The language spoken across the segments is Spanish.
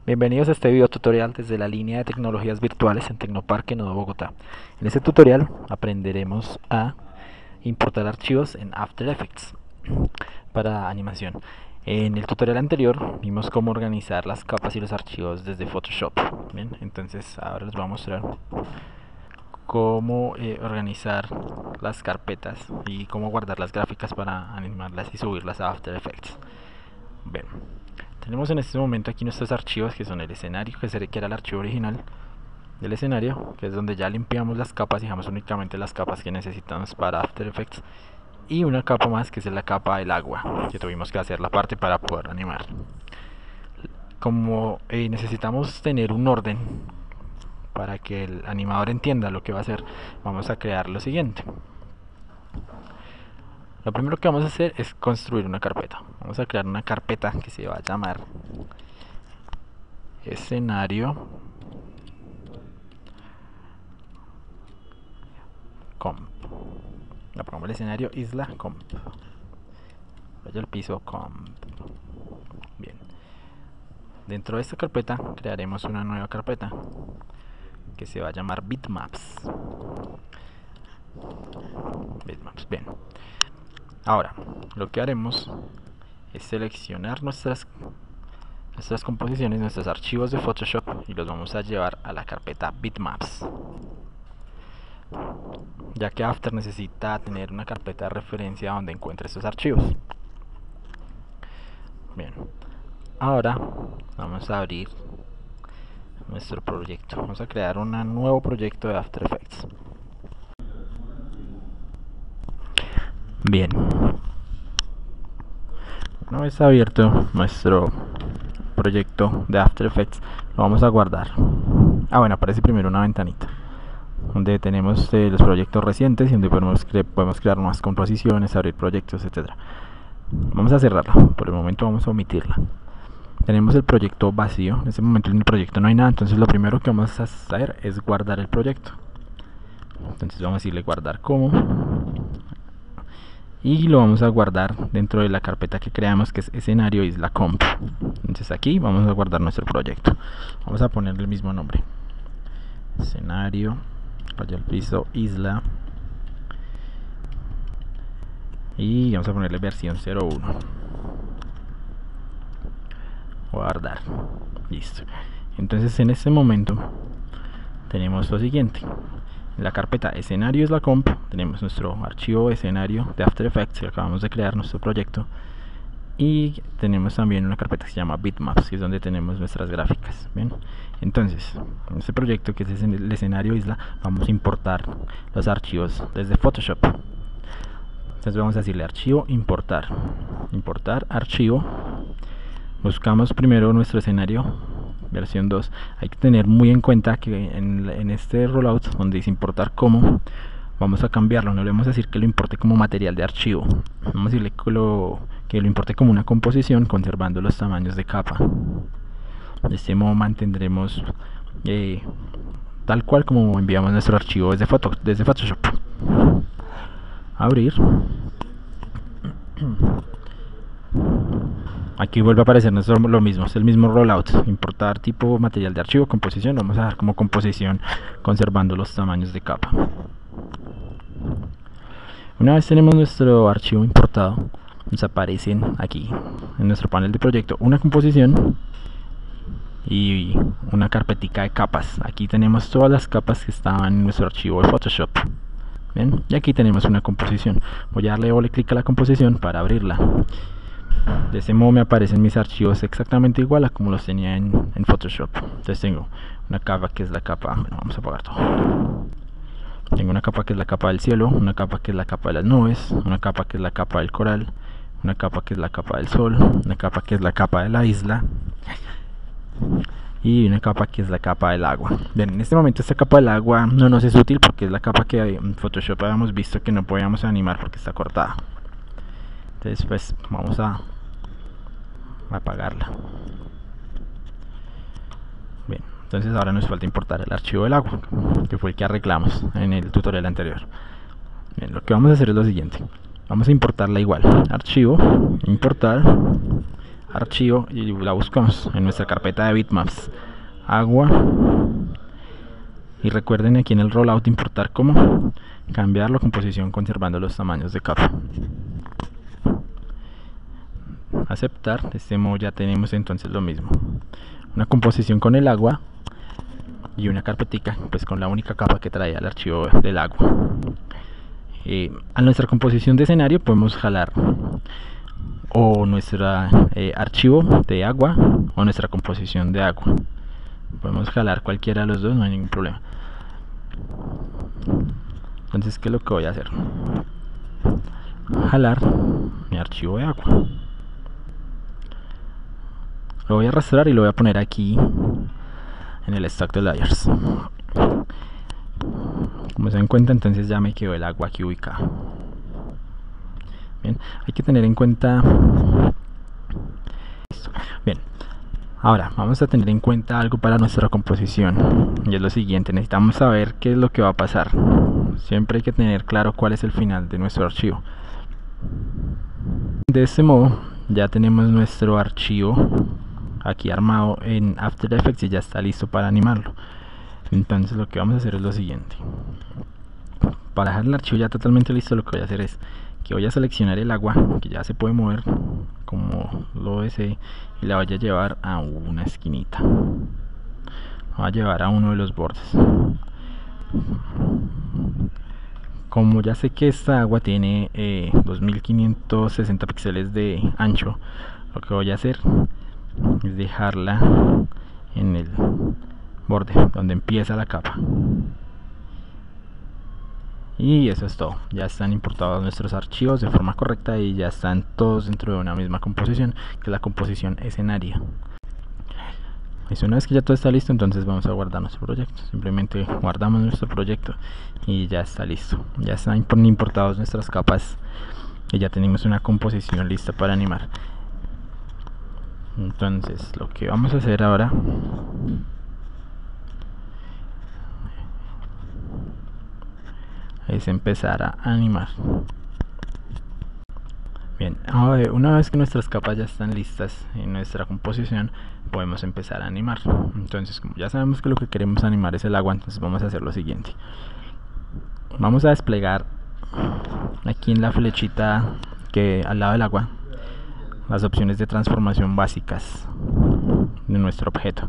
Bienvenidos a este video tutorial desde la línea de tecnologías virtuales en Tecnoparque Nuevo Bogotá. En este tutorial aprenderemos a importar archivos en After Effects para animación. En el tutorial anterior vimos cómo organizar las capas y los archivos desde Photoshop. Bien, entonces ahora les voy a mostrar cómo organizar las carpetas y cómo guardar las gráficas para animarlas y subirlas a After Effects. Bien, tenemos en este momento aquí nuestros archivos, que son el escenario, que era el archivo original del escenario, que es donde ya limpiamos las capas y dejamos únicamente las capas que necesitamos para After Effects, y una capa más, que es la capa del agua, que tuvimos que hacer la parte para poder animar. Como necesitamos tener un orden para que el animador entienda lo que va a hacer, vamos a crear lo siguiente. Lo primero que vamos a hacer es construir una carpeta. Vamos a crear una carpeta que se va a llamar escenario comp. La pongo el escenario isla comp. Vaya al piso comp. Bien. Dentro de esta carpeta crearemos una nueva carpeta que se va a llamar bitmaps. Bitmaps. Bien. Ahora, lo que haremos es seleccionar nuestras composiciones, nuestros archivos de Photoshop, y los vamos a llevar a la carpeta bitmaps, ya que After necesita tener una carpeta de referencia donde encuentre estos archivos. Bien, ahora vamos a abrir nuestro proyecto. Vamos a crear un nuevo proyecto de After Effects. Bien, una vez abierto nuestro proyecto de After Effects, lo vamos a guardar. Bueno, aparece primero una ventanita donde tenemos los proyectos recientes y donde podemos crear nuevas composiciones, abrir proyectos, etc. Vamos a cerrarla, por el momento vamos a omitirla. Tenemos el proyecto vacío, en este momento en el proyecto no hay nada, entonces lo primero que vamos a hacer es guardar el proyecto. Entonces vamos a decirle guardar como, y lo vamos a guardar dentro de la carpeta que creamos, que es escenario isla comp. Entonces aquí vamos a guardar nuestro proyecto. Vamos a ponerle el mismo nombre, escenario, vaya al piso, isla, y vamos a ponerle versión 01. Guardar. Listo. Entonces en este momento tenemos lo siguiente. En la carpeta escenario isla comp tenemos nuestro archivo escenario de After Effects que acabamos de crear, nuestro proyecto, y tenemos también una carpeta que se llama bitmaps, que es donde tenemos nuestras gráficas. Bien, entonces en este proyecto, que es el escenario isla, vamos a importar los archivos desde Photoshop. Entonces vamos a decirle archivo, importar archivo. Buscamos primero nuestro escenario versión 2. Hay que tener muy en cuenta que en este rollout, donde dice importar como, vamos a cambiarlo. No le vamos a decir que lo importe como material de archivo, vamos a decirle que lo importe como una composición, conservando los tamaños de capa. De este modo mantendremos tal cual como enviamos nuestro archivo desde Photoshop. Abrir. Aquí vuelve a aparecer lo mismo, es el mismo rollout. Importar tipo material de archivo, composición. Vamos a dar como composición, conservando los tamaños de capa. Una vez tenemos nuestro archivo importado, nos aparecen aquí en nuestro panel de proyecto una composición y una carpetica de capas. Aquí tenemos todas las capas que estaban en nuestro archivo de Photoshop. Bien, y aquí tenemos una composición. Voy a darle doble clic a la composición para abrirla. De este modo me aparecen mis archivos exactamente igual a como los tenía en Photoshop. Entonces tengo una capa que es la capa, bueno, vamos a apagar todo. Tengo una capa que es la capa del cielo, una capa que es la capa de las nubes, una capa que es la capa del coral, una capa que es la capa del sol, una capa que es la capa de la isla, y una capa que es la capa del agua. Bien, en este momento esta capa del agua no nos es útil porque es la capa que en Photoshop habíamos visto que no podíamos animar porque está cortada. Entonces pues vamos a apagarla. Bien, entonces ahora nos falta importar el archivo del agua, que fue el que arreglamos en el tutorial anterior. Bien, lo que vamos a hacer es lo siguiente. Vamos a importarla igual. Archivo, importar, archivo y la buscamos en nuestra carpeta de bitmaps, agua, y recuerden aquí en el rollout importar cómo cambiar la composición conservando los tamaños de capa. Aceptar. De este modo ya tenemos entonces lo mismo, una composición con el agua y una carpetica pues con la única capa que traía el archivo del agua. A nuestra composición de escenario podemos jalar o nuestro archivo de agua o nuestra composición de agua. Podemos jalar cualquiera de los dos, no hay ningún problema. Entonces, ¿qué es lo que voy a hacer? Jalar mi archivo de agua, lo voy a arrastrar y lo voy a poner aquí en el stack de layers. Como se dan cuenta, entonces ya me quedó el agua aquí ubicada. Bien, hay que tener en cuenta. Bien, ahora vamos a tener en cuenta algo para nuestra composición, y es lo siguiente: necesitamos saber qué es lo que va a pasar. Siempre hay que tener claro cuál es el final de nuestro archivo. De este modo ya tenemos nuestro archivo aquí armado en After Effects y ya está listo para animarlo. Entonces lo que vamos a hacer es lo siguiente: para dejar el archivo ya totalmente listo, lo que voy a hacer es que voy a seleccionar el agua, que ya se puede mover como lo desee, y la voy a llevar a una esquinita, la voy a llevar a uno de los bordes. Como ya sé que esta agua tiene 2560 píxeles de ancho, lo que voy a hacer es dejarla en el borde donde empieza la capa. Y eso es todo. Ya están importados nuestros archivos de forma correcta y ya están todos dentro de una misma composición, que es la composición escenaria. Y una vez que ya todo está listo, entonces vamos a guardar nuestro proyecto. Simplemente guardamos nuestro proyecto y ya está listo. Ya están importados nuestras capas y ya tenemos una composición lista para animar. Entonces lo que vamos a hacer ahora es empezar a animar. Bien, una vez que nuestras capas ya están listas en nuestra composición, podemos empezar a animar. Entonces, como ya sabemos que lo que queremos animar es el agua, entonces vamos a hacer lo siguiente: vamos a desplegar aquí en la flechita que al lado del agua las opciones de transformación básicas de nuestro objeto.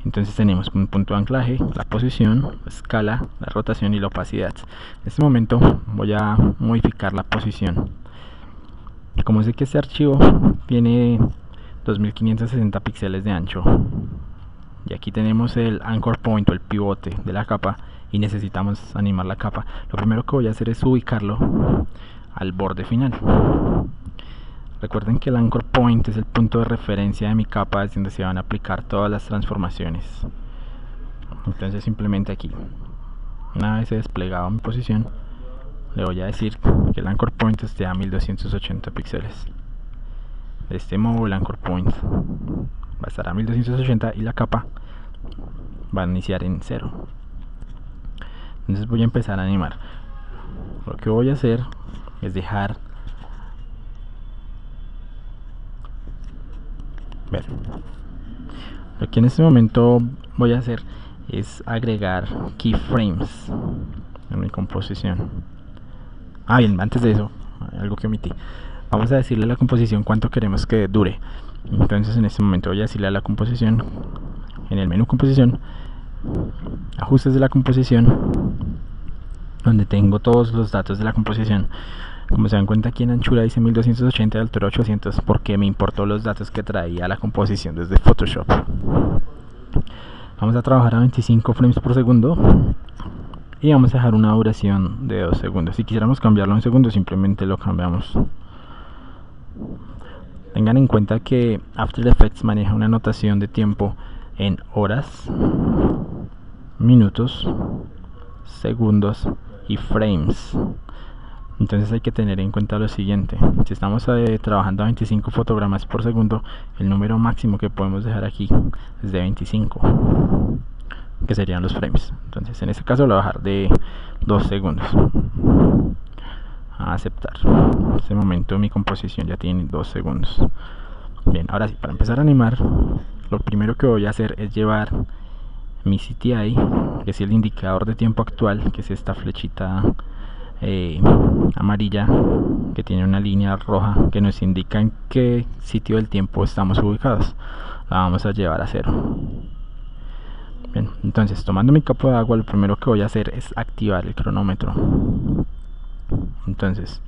Entonces tenemos un punto de anclaje, la posición, la escala, la rotación y la opacidad. En este momento voy a modificar la posición. Como sé que este archivo tiene 2560 píxeles de ancho y aquí tenemos el anchor point o el pivote de la capa y necesitamos animar la capa, lo primero que voy a hacer es ubicarlo al borde final. Recuerden que el anchor point es el punto de referencia de mi capa, es donde se van a aplicar todas las transformaciones. Entonces simplemente aquí, una vez he desplegado mi posición, le voy a decir que el anchor point esté a 1280 píxeles. De este modo el anchor point va a estar a 1280 y la capa va a iniciar en 0. Entonces voy a empezar a animar. Lo que voy a hacer es dejar ver. Lo que en este momento voy a hacer es agregar keyframes en mi composición. Bien, antes de eso, algo que omití. Vamos a decirle a la composición cuánto queremos que dure. Entonces en este momento voy a decirle a la composición, en el menú composición, ajustes de la composición, donde tengo todos los datos de la composición. Como se dan cuenta, aquí en anchura dice 1280 y altura 800 porque me importó los datos que traía la composición desde Photoshop. Vamos a trabajar a 25 frames por segundo y vamos a dejar una duración de 2 segundos. Si quisiéramos cambiarlo a 1 segundo, simplemente lo cambiamos. Tengan en cuenta que After Effects maneja una notación de tiempo en horas, minutos, segundos y frames. Entonces hay que tener en cuenta lo siguiente: si estamos trabajando a 25 fotogramas por segundo, el número máximo que podemos dejar aquí es de 25, que serían los frames. Entonces en este caso lo voy a bajar de 2 segundos. A aceptar. En este momento mi composición ya tiene 2 segundos. Bien, ahora sí, para empezar a animar, lo primero que voy a hacer es llevar mi CTI, que es el indicador de tiempo actual, que es esta flechita amarilla que tiene una línea roja que nos indica en qué sitio del tiempo estamos ubicados. La vamos a llevar a 0. Bien, entonces tomando mi copo de agua, lo primero que voy a hacer es activar el cronómetro. Entonces,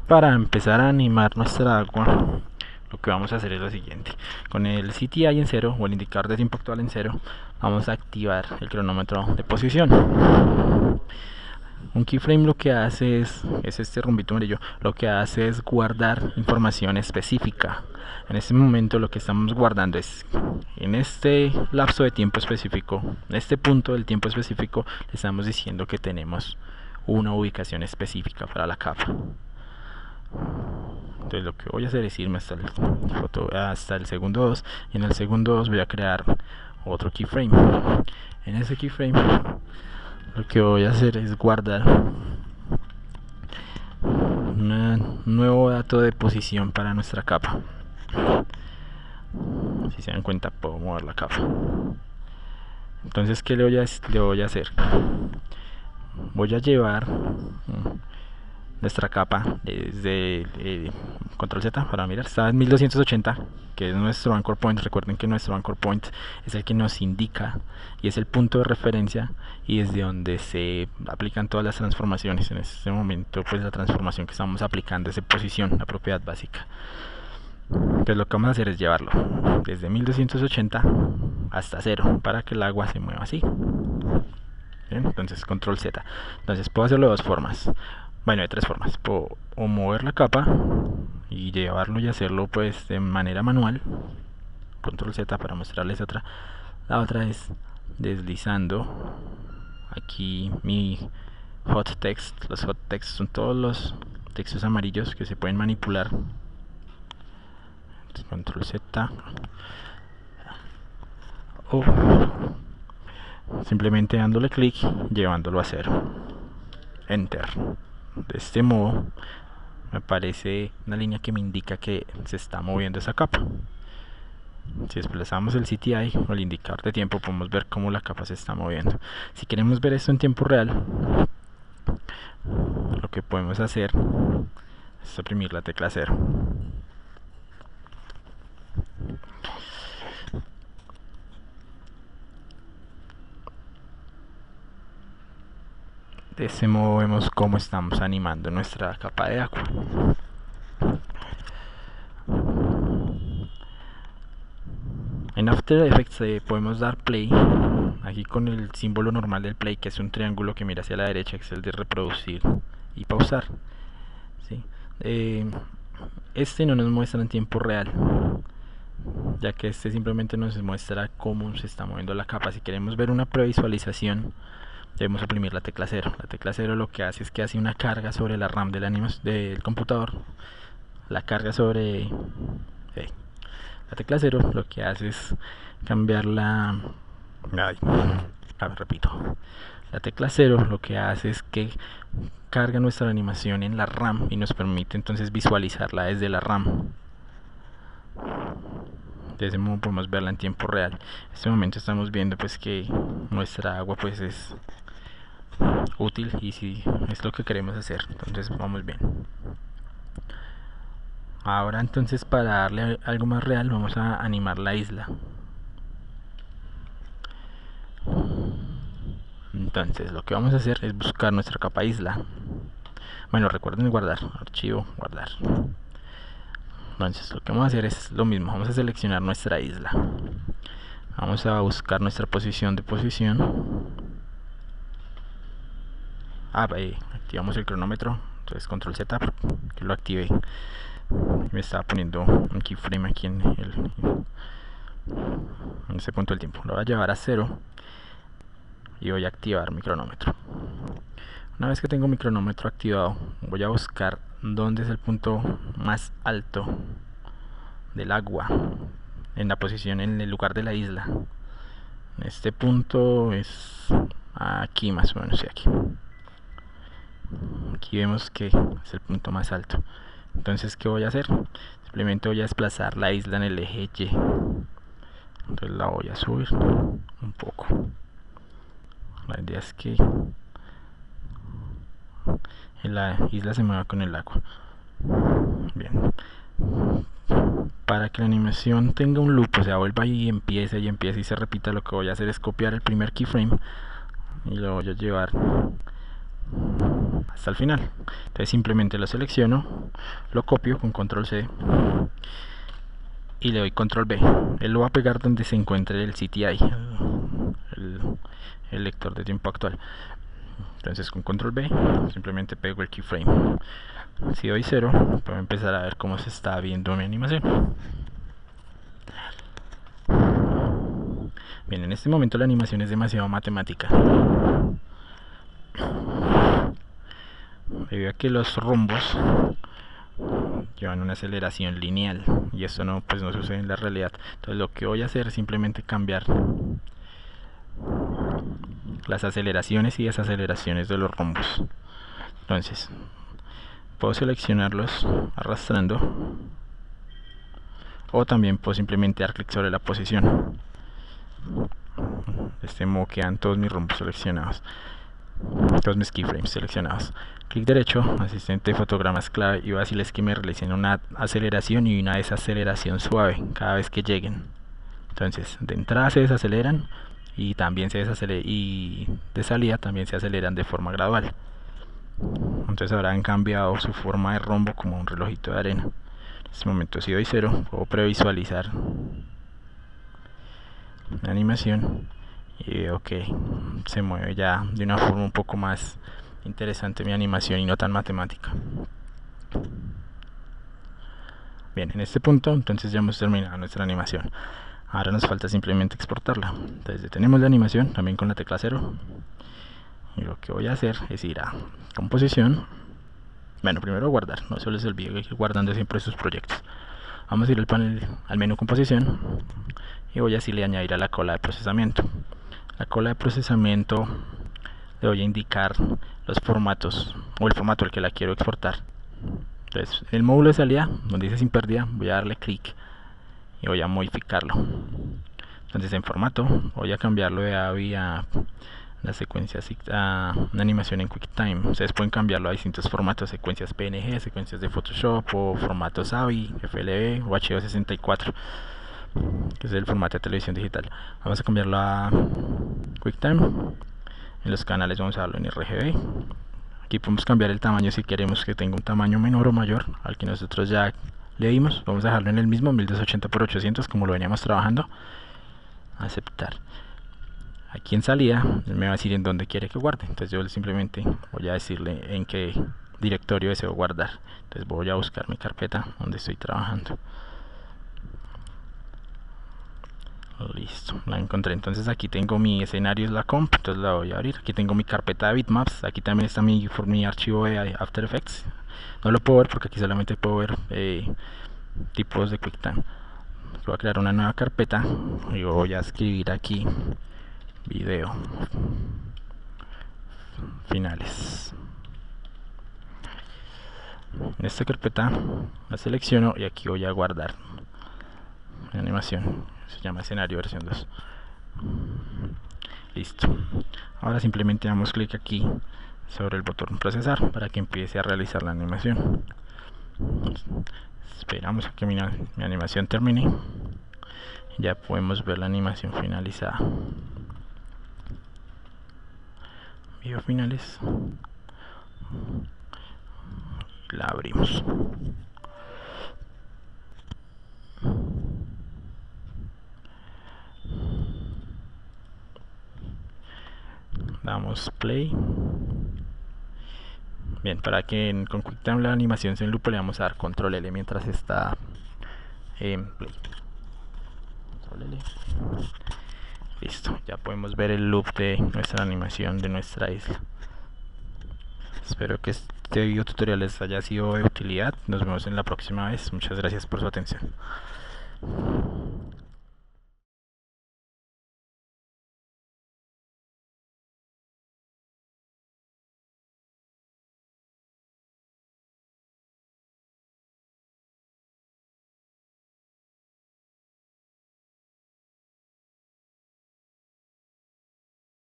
para empezar a animar nuestra agua, lo que vamos a hacer es lo siguiente: con el CTI en 0, o el indicador de tiempo actual en 0, vamos a activar el cronómetro de posición. Un keyframe lo que hace es este rumbito amarillo, lo que hace es guardar información específica. En este momento lo que estamos guardando es, en este lapso de tiempo específico, en este punto del tiempo específico, le estamos diciendo que tenemos una ubicación específica para la capa. Entonces lo que voy a hacer es irme hasta el segundo 2, y en el segundo 2 voy a crear otro keyframe. En ese keyframe lo que voy a hacer es guardar un nuevo dato de posición para nuestra capa. Si se dan cuenta, puedo mover la capa. Entonces, ¿qué le voy a hacer? Voy a llevar nuestra capa desde control Z para mirar. Está en 1280, que es nuestro anchor point. Recuerden que nuestro anchor point es el que nos indica y es el punto de referencia, y desde donde se aplican todas las transformaciones. En este momento, pues la transformación que estamos aplicando es de posición, la propiedad básica. Entonces lo que vamos a hacer es llevarlo desde 1280 hasta 0 para que el agua se mueva así. Bien, entonces control Z. Entonces puedo hacerlo de dos formas. Bueno, de tres formas. Puedo o mover la capa y llevarlo y hacerlo pues de manera manual. Control Z para mostrarles otra. La otra es deslizando aquí mi hot text. Los hot text son todos los textos amarillos que se pueden manipular. Control Z. O simplemente dándole clic, llevándolo a 0. Enter. De este modo me aparece una línea que me indica que se está moviendo esa capa. Si desplazamos el CTI o el indicador de tiempo, podemos ver cómo la capa se está moviendo. Si queremos ver esto en tiempo real, lo que podemos hacer es oprimir la tecla 0. De ese modo vemos cómo estamos animando nuestra capa de agua. En After Effects podemos dar play aquí con el símbolo normal del play, que es un triángulo que mira hacia la derecha, que es el de reproducir y pausar. ¿Sí? Este no nos muestra en tiempo real, ya que este simplemente nos muestra cómo se está moviendo la capa. Si queremos ver una previsualización, debemos oprimir la tecla 0. La tecla 0 lo que hace es que hace una carga sobre la RAM del computador. La carga sobre la tecla 0 lo que hace es cambiar repito. La tecla 0 lo que hace es que carga nuestra animación en la RAM y nos permite entonces visualizarla desde la RAM. De ese modo podemos verla en tiempo real. En este momento estamos viendo pues que nuestra agua pues es útil, y si es lo que queremos hacer, entonces vamos bien. Ahora entonces, para darle algo más real, vamos a animar la isla. Entonces lo que vamos a hacer es buscar nuestra capa isla. Bueno, recuerden guardar, archivo, guardar. Entonces lo que vamos a hacer es lo mismo, vamos a seleccionar nuestra isla. Vamos a buscar nuestra posición de posición. Activamos el cronómetro, entonces control Z, que lo active. Me estaba poniendo un keyframe aquí en ese punto del tiempo. Lo voy a llevar a 0 y voy a activar mi cronómetro. Una vez que tengo mi cronómetro activado, voy a buscar dónde es el punto más alto del agua en la posición, en el lugar de la isla. Este punto es aquí, más o menos, aquí vemos que es el punto más alto. Entonces, ¿qué voy a hacer? Simplemente voy a desplazar la isla en el eje Y. Entonces la voy a subir un poco. La idea es que la isla se mueva con el agua. Bien. Para que la animación tenga un loop, o sea, vuelva y empiece y se repita, lo que voy a hacer es copiar el primer keyframe y lo voy a llevar hasta el final. Entonces simplemente lo selecciono, lo copio con control C y le doy control B. Él lo va a pegar donde se encuentre el CTI, el lector de tiempo actual. Entonces con control B simplemente pego el keyframe. Si doy 0, puedo empezar a ver cómo se está viendo mi animación. Bien, en este momento la animación es demasiado matemática, debido a que los rombos llevan una aceleración lineal y esto no, pues no sucede en la realidad. Entonces lo que voy a hacer es simplemente cambiar las aceleraciones y desaceleraciones de los rombos. Entonces puedo seleccionarlos arrastrando, o también puedo simplemente dar clic sobre la posición. De este modo quedan todos mis rombos seleccionados, todos mis keyframes seleccionados. Clic derecho, asistente de fotogramas clave, y voy a decirles que me realicen una aceleración y una desaceleración suave cada vez que lleguen. Entonces de entrada se desaceleran y también se desaceleran, y de salida también se aceleran de forma gradual. Entonces ahora han cambiado su forma de rombo como un relojito de arena. En este momento, si doy 0, puedo previsualizar la animación y veo que se mueve ya de una forma un poco más interesante mi animación y no tan matemática. Bien, en este punto entonces ya hemos terminado nuestra animación. Ahora nos falta simplemente exportarla. Entonces detenemos la animación también con la tecla 0 y lo que voy a hacer es ir a composición. Bueno, primero guardar, no se les olvide ir guardando siempre sus proyectos. Vamos a ir al menú composición y voy a decirle añadir a la cola de procesamiento. La cola de procesamiento le voy a indicar los formatos o el formato al que la quiero exportar. Entonces, en el módulo de salida, donde dice sin pérdida, voy a darle clic y voy a modificarlo. Entonces, en formato, voy a cambiarlo de AVI a la secuencia, a una animación en QuickTime. Ustedes pueden cambiarlo a distintos formatos: secuencias PNG, secuencias de Photoshop, o formatos AVI, FLV o H264, que es el formato de televisión digital. Vamos a cambiarlo a QuickTime. En los canales vamos a darlo en RGB. Aquí podemos cambiar el tamaño si queremos que tenga un tamaño menor o mayor al que nosotros ya le dimos. Vamos a dejarlo en el mismo 1280x800 como lo veníamos trabajando. Aceptar. Aquí en salida me va a decir en dónde quiere que guarde. Entonces yo simplemente voy a decirle en qué directorio deseo guardar. Entonces voy a buscar mi carpeta donde estoy trabajando. Listo, la encontré. Entonces aquí tengo mi escenario, es la comp, entonces la voy a abrir. Aquí tengo mi carpeta de bitmaps. Aquí también está mi archivo de After Effects. No lo puedo ver porque aquí solamente puedo ver tipos de QuickTime. Voy a crear una nueva carpeta y voy a escribir aquí video finales. En esta carpeta la selecciono y aquí voy a guardar mi animación. Se llama escenario versión 2. Listo. Ahora simplemente damos clic aquí sobre el botón procesar para que empiece a realizar la animación. Esperamos a que mi animación termine. Ya podemos ver la animación finalizada. Video finales. La abrimos. Damos play. Bien, para que con QuickTime la animación se enlupe, le vamos a dar control L mientras está en play. Control L. Listo, ya podemos ver el loop de nuestra animación de nuestra isla. Espero que este video tutorial les haya sido de utilidad. Nos vemos en la próxima vez. Muchas gracias por su atención.